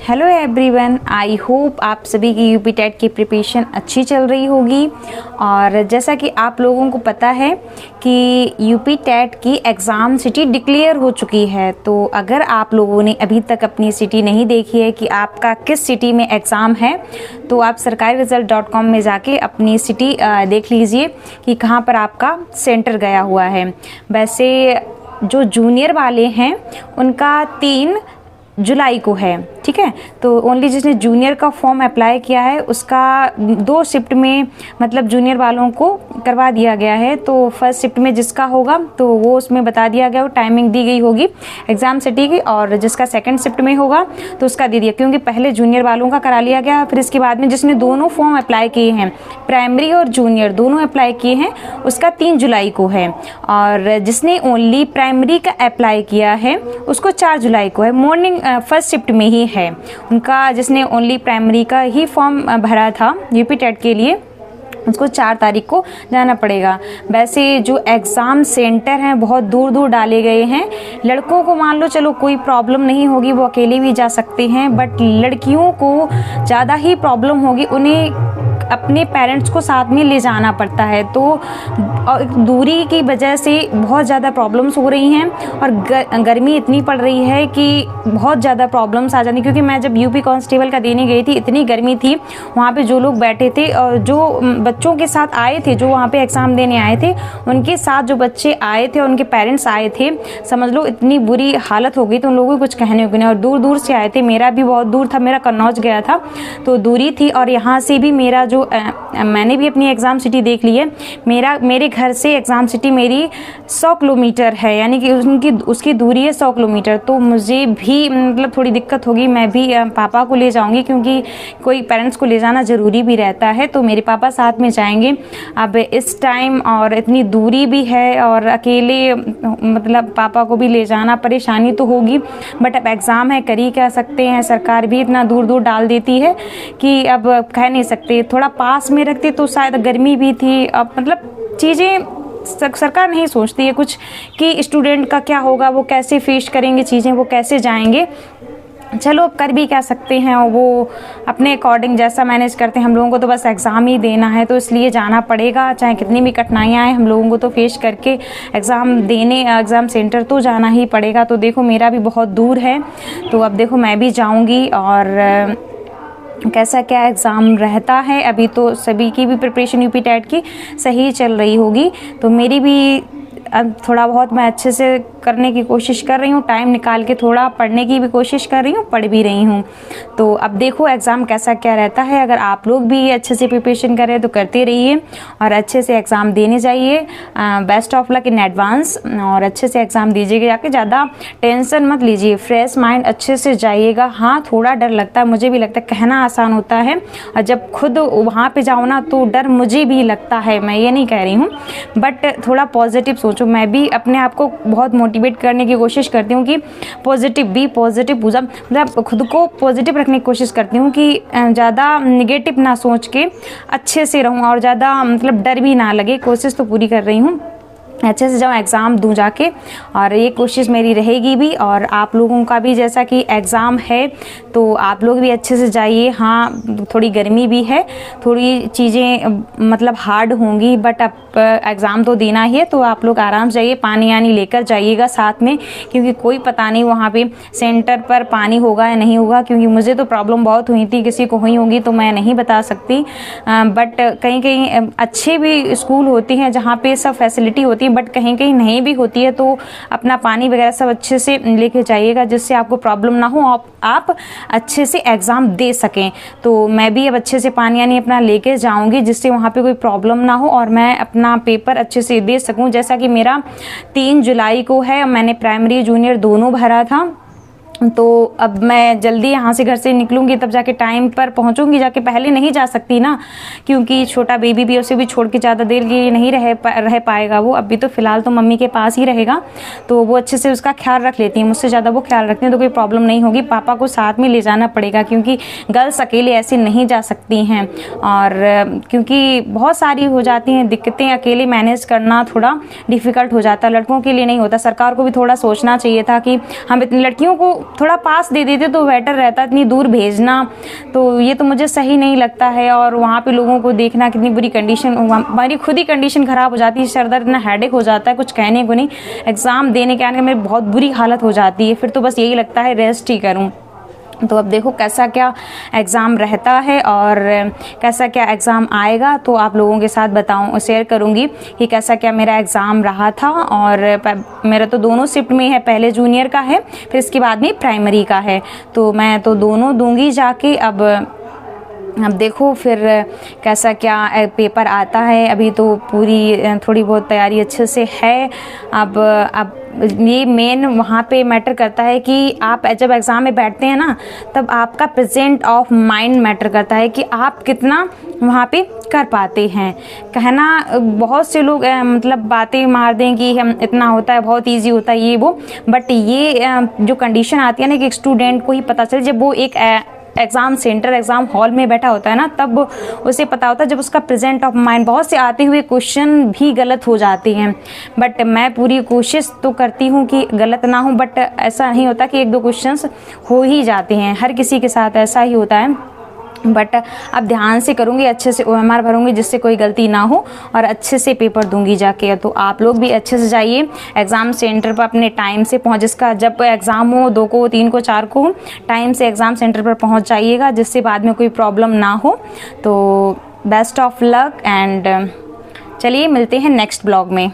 Hello everyone, I hope आप सभी की यूपी टेट की प्रिपरेशन अच्छी चल रही होगी। और जैसा कि आप लोगों को पता है कि यूपी टेट की एग्ज़ाम सिटी डिक्लेयर हो चुकी है। तो अगर आप लोगों ने अभी तक अपनी सिटी नहीं देखी है कि आपका किस सिटी में एग्ज़ाम है, तो आप sarkariresult.com में जाके अपनी सिटी देख लीजिए कि कहाँ पर आपका सेंटर गया हुआ है। वैसे जो जूनियर वाले हैं उनका 3 जुलाई को है, ठीक है। तो ओनली जिसने जूनियर का फॉर्म अप्लाई किया है उसका 2 शिफ्ट में मतलब जूनियर वालों को करवा दिया गया है। तो फर्स्ट शिफ्ट में जिसका होगा तो वो उसमें बता दिया गया, वो टाइमिंग दी गई होगी एग्ज़ाम सिटी की, और जिसका सेकंड शिफ्ट में होगा तो उसका दे दिया, क्योंकि पहले जूनियर वालों का करा लिया गया। फिर इसके बाद में जिसने दोनों फॉर्म अप्लाई किए हैं, प्राइमरी और जूनियर दोनों अप्लाई किए हैं, उसका 3 जुलाई को है। और जिसने ओनली प्राइमरी का अप्लाई किया है उसको 4 जुलाई को है। मॉर्निंग फर्स्ट शिफ्ट में ही है उनका। जिसने ओनली प्राइमरी का ही फॉर्म भरा था यूपी टेट के लिए, उसको 4 तारीख को जाना पड़ेगा। वैसे जो एग्ज़ाम सेंटर हैं बहुत दूर दूर डाले गए हैं। लड़कों को मान लो चलो कोई प्रॉब्लम नहीं होगी, वो अकेले भी जा सकते हैं, बट लड़कियों को ज़्यादा ही प्रॉब्लम होगी, उन्हें अपने पेरेंट्स को साथ में ले जाना पड़ता है। तो दूरी की वजह से बहुत ज़्यादा प्रॉब्लम्स हो रही हैं और गर्मी इतनी पड़ रही है कि बहुत ज़्यादा प्रॉब्लम्स आ जाती। क्योंकि मैं जब यूपी कांस्टेबल का देने गई थी, इतनी गर्मी थी वहाँ पे, जो लोग बैठे थे और जो बच्चों के साथ आए थे, जो वहाँ पे एग्ज़ाम देने आए थे, उनके साथ जो बच्चे आए थे, उनके पेरेंट्स आए थे, समझ लो इतनी बुरी हालत हो गई। तो उन लोगों को कुछ कहने को नहीं। और दूर दूर से आए थे, मेरा भी बहुत दूर था, मेरा कन्नौज गया था, तो दूरी थी। और यहाँ से भी मेरा जो मैंने भी अपनी एग्ज़ाम सिटी देख ली है। मेरे घर से एग्ज़ाम सिटी मेरी 100 किलोमीटर है, यानी कि उसकी दूरी है 100 किलोमीटर। तो मुझे भी मतलब थोड़ी दिक्कत होगी। मैं भी पापा को ले जाऊंगी, क्योंकि कोई पेरेंट्स को ले जाना ज़रूरी भी रहता है, तो मेरे पापा साथ में जाएंगे। अब इस टाइम और इतनी दूरी भी है और अकेले मतलब पापा को भी ले जाना, परेशानी तो होगी। बट अब एग्ज़ाम है, कर ही क्या सकते हैं। सरकार भी इतना दूर दूर डाल देती है कि अब कह नहीं सकते। थोड़ा पास में रखते तो शायद, गर्मी भी थी, अब मतलब चीज़ें सरकार नहीं सोचती है कुछ कि स्टूडेंट का क्या होगा, वो कैसे फेस करेंगे चीज़ें, वो कैसे जाएंगे। चलो कर भी क्या सकते हैं, वो अपने अकॉर्डिंग जैसा मैनेज करते हैं। हम लोगों को तो बस एग्ज़ाम ही देना है, तो इसलिए जाना पड़ेगा, चाहे कितनी भी कठिनाइयाँ आए, हम लोगों को तो फेस करके एग्ज़ाम देने, एग्ज़ाम सेंटर तो जाना ही पड़ेगा। तो देखो मेरा भी बहुत दूर है, तो अब देखो मैं भी जाऊँगी। और कैसा क्या एग्ज़ाम रहता है, अभी तो सभी की भी प्रिपरेशन यूपी टेट की सही चल रही होगी। तो मेरी भी अब थोड़ा बहुत मैं अच्छे से करने की कोशिश कर रही हूँ, टाइम निकाल के थोड़ा पढ़ने की भी कोशिश कर रही हूँ, पढ़ भी रही हूँ। तो अब देखो एग्ज़ाम कैसा क्या रहता है। अगर आप लोग भी अच्छे से प्रिपरेशन करें तो करते रहिए और अच्छे से एग्ज़ाम देने जाइए। Best of luck in advance, और अच्छे से एग्ज़ाम दीजिएगा जाके, ज़्यादा टेंशन मत लीजिए, फ्रेश माइंड अच्छे से जाइएगा। हाँ थोड़ा डर लगता है, मुझे भी लगता है, कहना आसान होता है और जब खुद वहाँ पर जाओ ना तो डर मुझे भी लगता है, मैं ये नहीं कह रही हूँ, बट थोड़ा पॉजिटिव सोचो। मैं भी अपने आप को बहुत मोटिवेट करने की कोशिश करती हूँ कि पॉजिटिव, बी पॉजिटिव, मतलब खुद को पॉजिटिव रखने की कोशिश करती हूँ कि ज़्यादा नेगेटिव ना सोच के अच्छे से रहूँ और ज़्यादा मतलब डर भी ना लगे। कोशिश तो पूरी कर रही हूँ, अच्छे से जाऊँ एग्ज़ाम दूँ जाके, और ये कोशिश मेरी रहेगी भी। और आप लोगों का भी जैसा कि एग्ज़ाम है तो आप लोग भी अच्छे से जाइए। हाँ थोड़ी गर्मी भी है, थोड़ी चीज़ें मतलब हार्ड होंगी, बट अब एग्ज़ाम तो देना ही है, तो आप लोग आराम से जाइए, पानी यानी लेकर जाइएगा साथ में, क्योंकि कोई पता नहीं वहाँ पे सेंटर पर पानी होगा या नहीं होगा। क्योंकि मुझे तो प्रॉब्लम बहुत हुई थी, किसी को हुई होगी तो मैं नहीं बता सकती, बट कहीं कहीं अच्छे भी स्कूल होती हैं जहाँ पे सब फैसिलिटी होती है, बट कहीं कहीं नहीं भी होती है। तो अपना पानी वगैरह सब अच्छे से लेके जाइएगा, जिससे आपको प्रॉब्लम ना हो, आप अच्छे से एग्ज़ाम दे सकें। तो मैं भी अब अच्छे से पानी यानी अपना लेके जाऊंगी, जिससे वहाँ पे कोई प्रॉब्लम ना हो और मैं अपना पेपर अच्छे से दे सकूं। जैसा कि मेरा 3 जुलाई को है, मैंने प्राइमरी जूनियर दोनों भरा था, तो अब मैं जल्दी यहाँ से घर से निकलूँगी, तब जाके टाइम पर पहुँचूँगी। जाके पहले नहीं जा सकती ना, क्योंकि छोटा बेबी भी, उसे भी छोड़ के ज़्यादा देर के लिए नहीं रह पाएगा वो। अभी तो फ़िलहाल तो मम्मी के पास ही रहेगा, तो वो अच्छे से उसका ख्याल रख लेती हैं, मुझसे ज़्यादा वो ख्याल रखती हैं, तो कोई प्रॉब्लम नहीं होगी। पापा को साथ में ले जाना पड़ेगा, क्योंकि गर्ल्स अकेले ऐसे नहीं जा सकती हैं, और क्योंकि बहुत सारी हो जाती हैं दिक्कतें, अकेले मैनेज करना थोड़ा डिफ़िकल्ट हो जाता है, लड़कों के लिए नहीं होता। सरकार को भी थोड़ा सोचना चाहिए था कि हम इतनी लड़कियों को थोड़ा पास दे देते तो बेटर रहता, इतनी दूर भेजना तो ये तो मुझे सही नहीं लगता है। और वहाँ पे लोगों को देखना कितनी बुरी कंडीशन, हमारी खुद ही कंडीशन ख़राब हो जाती है, सर दर्द इतना हेडेक हो जाता है कुछ कहने को नहीं। एग्ज़ाम देने के आने में बहुत बुरी हालत हो जाती है, फिर तो बस यही लगता है रेस्ट ही करूँ। तो अब देखो कैसा क्या एग्ज़ाम रहता है और कैसा क्या एग्ज़ाम आएगा, तो आप लोगों के साथ शेयर करूँगी कि कैसा क्या मेरा एग्ज़ाम रहा था। और मेरा तो दोनों शिफ्ट में है, पहले जूनियर का है फिर इसके बाद में प्राइमरी का है, तो मैं तो दोनों दूंगी जाके। अब देखो फिर कैसा क्या पेपर आता है। अभी तो पूरी थोड़ी बहुत तैयारी अच्छे से है। अब ये मेन वहाँ पे मैटर करता है कि आप जब एग्ज़ाम में बैठते हैं ना, तब आपका प्रेजेंट ऑफ माइंड मैटर करता है कि आप कितना वहाँ पे कर पाते हैं। कहना बहुत से लोग मतलब बातें मार दें कि हम इतना होता है, बहुत इजी होता है ये वो, बट ये जो कंडीशन आती है ना कि एक स्टूडेंट को ही पता चले जब वो एक एग्ज़ाम सेंटर एग्ज़ाम हॉल में बैठा होता है ना, तब उसे पता होता है जब उसका प्रेजेंट ऑफ माइंड, बहुत से आते हुए क्वेश्चन भी गलत हो जाते हैं, बट मैं पूरी कोशिश तो करती हूँ कि गलत ना हो, बट ऐसा नहीं होता कि 1-2 क्वेश्चंस हो ही जाते हैं, हर किसी के साथ ऐसा ही होता है। बट अब ध्यान से करूँगी, अच्छे से OMR भरूँगी जिससे कोई गलती ना हो और अच्छे से पेपर दूंगी जाके। तो आप लोग भी अच्छे से जाइए एग्ज़ाम सेंटर पर, अपने टाइम से पहुँच, जिसका जब एग्ज़ाम हो 2 को 3 को 4 को टाइम से एग्ज़ाम सेंटर पर पहुँच जाइएगा, जिससे बाद में कोई प्रॉब्लम ना हो। तो बेस्ट ऑफ लक एंड चलिए मिलते हैं नेक्स्ट ब्लॉग में।